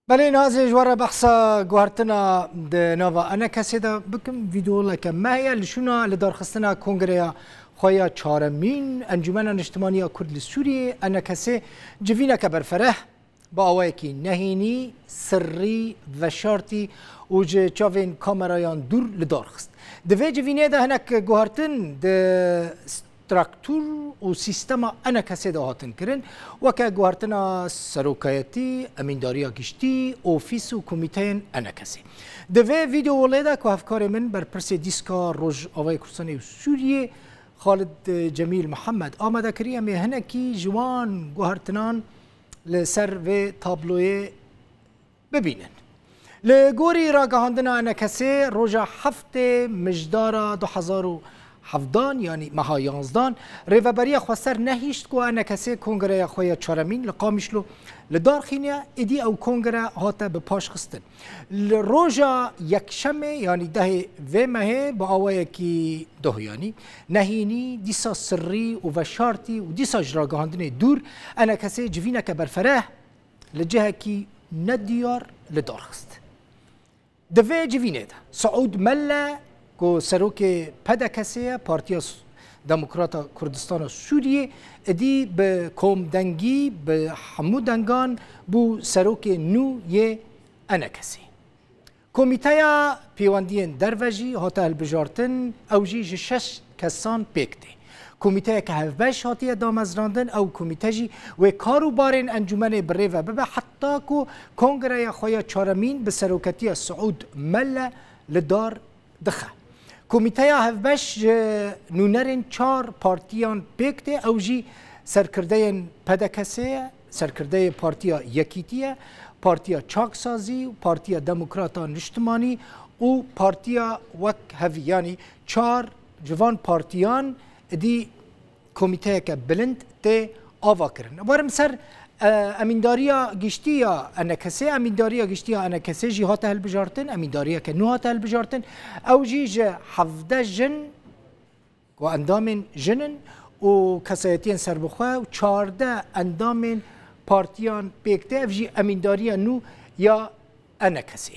بله نازل جوار بحثا گوهرتنا د نوا انا کسی دا بکم ویدیو لکه ماهی لشونا لدار خستنا کنگره خویا چارمین انجمن اجتماعی کرد سوریه انا کسی جوینا که برفره با آوایی که نهینی سری و شرطی و چاوین کامرایان دور لدار خست دوی جوینه دا هنک گوهرتن د تراکتور و سیستم انا کسی دا هاتن کرن و که گوهرتنا سروکایتی امینداری گشتی اوفیس و کمیته انا کسی دوی ویدیو ولیده که هفکار من بر پرس دیسکا روژ آوای کردستان سوریه خالد جمیل محمد آمده کری امی هنکی جوان گوهرتنان لسر و تابلوی ببینن لگوری را گهاندنا انا کسی روژا هفت مجدار 2017 یعنی مها 11 ریوبری خواستر نهیشت که انا کسی کنگره خوی چارمین لقامشلو لدارخینه ایدی او کنگره هاته به پاش خستن روژا یک شمه یعنی ده و مهه با آوائه کی ده یعنی نهینی دیسا سری و وشارتی و دیسا جراگاندن دور انا کسی جوینه که برفره لجهه کی ندیار لدار خست دوه جوینه ده سعود مله کو سروک پدا کسیه پارتیا دموکراتا کردستان سوریه ادی به کوم دنگی به حمود دنگان بو سروک نو یه انا کسی کمیته پیواندین دروژی هاته البجارتن اوجی شش کسان پیکته کمیته که هفبش هاتی دامزراندن او کمیته جی و کارو بارین انجمن بره و ببه حتی که کنگره خویا چارمین به سروکتی سعود مله لدار دخه کمیته هفبش نونرین 4 پارتیان پیکته او جی سرکرده پدکسه سرکرده پارتیا یکیتیه پارتیا چاکسازی و پارتیا دموکراتان اجتماعی و پارتیا وک هفی یعنی 4 جوان پارتیان دی کمیته که بلند ته آوا کرن بارم سر امینداریا گشتیا انا کسی امینداریا گشتیا انا کسی جی هات هل بجارتن امینداریا که نو هات هل بجارتن او جی جه 17 جن و اندام جنن و کسایتین سربخواه و 14 اندام پارتیان پیکته اف جی امینداریا نو یا انا کسی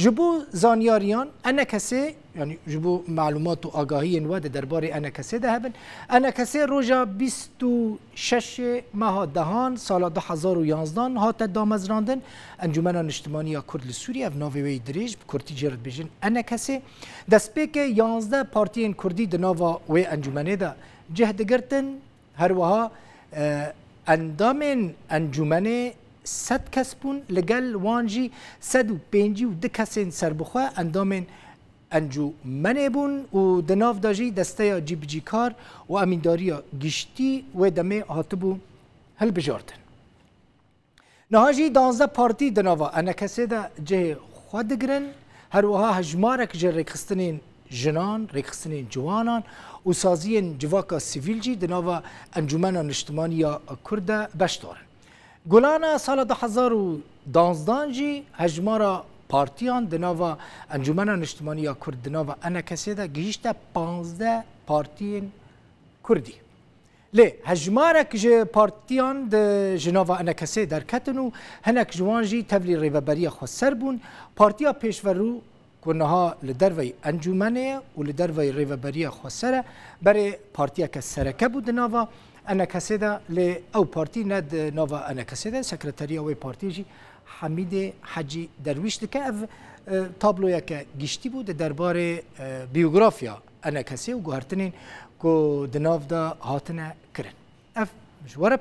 جبو زانیاریان انا کسی یعنی جبو معلومات و آگاهی نواد درباره انا کسی ده هبن انا کسی روژا 26 ماه دهان سال 2011 هات دامزراندن انجمن اجتماعی کرد سوریه اف ناوی وی دریج کردی جرد بجن انا کسی دست پیک 11 پارتیین کردی د ناوا و انجمنه ده جهد گرتن هر وها اندام انجمنه 100 کس بون لگل وانجی 152 کسین سربخواه اندام انجو منه بون و دناف داجی دسته جی بی جی کار و امینداری گشتی و دمه هاتبو هل بجارتن نهاجی 12 پارتی دناوا انا کسی دا جه خود گرن هر وها هجمارک جه ریخستنین جنان ریخستنین جوانان و سازین جواکا سیویل جی دناوا انجمن اجتماعی کرده بشتارن گلانا سال 2012 جی هجمارا پارتیان دناوا انجمن اجتماعی کرد دناوا انا کسی دا گیشتا 15 پارتیین کردی لی هجمارک جه پارتیان د جناوا انا کسی در کتنو هنک جوان جی تولی ریوبری خود سر بون پارتیا پیشورو کنها لدروی انجمنه و لدروی ریوبری خود سره برای پارتیا که سرکه بود دناوا انا کسی دا لی او پارتی ند ناوا انا کسی دا سکرتری اوی پارتی جی حمید حجی درویش دکه اف تابلویا که گشتی بود درباره بیوگرافیا انا کسی و گوهرتنین که دناف دا هاتنه کرن اف مجوره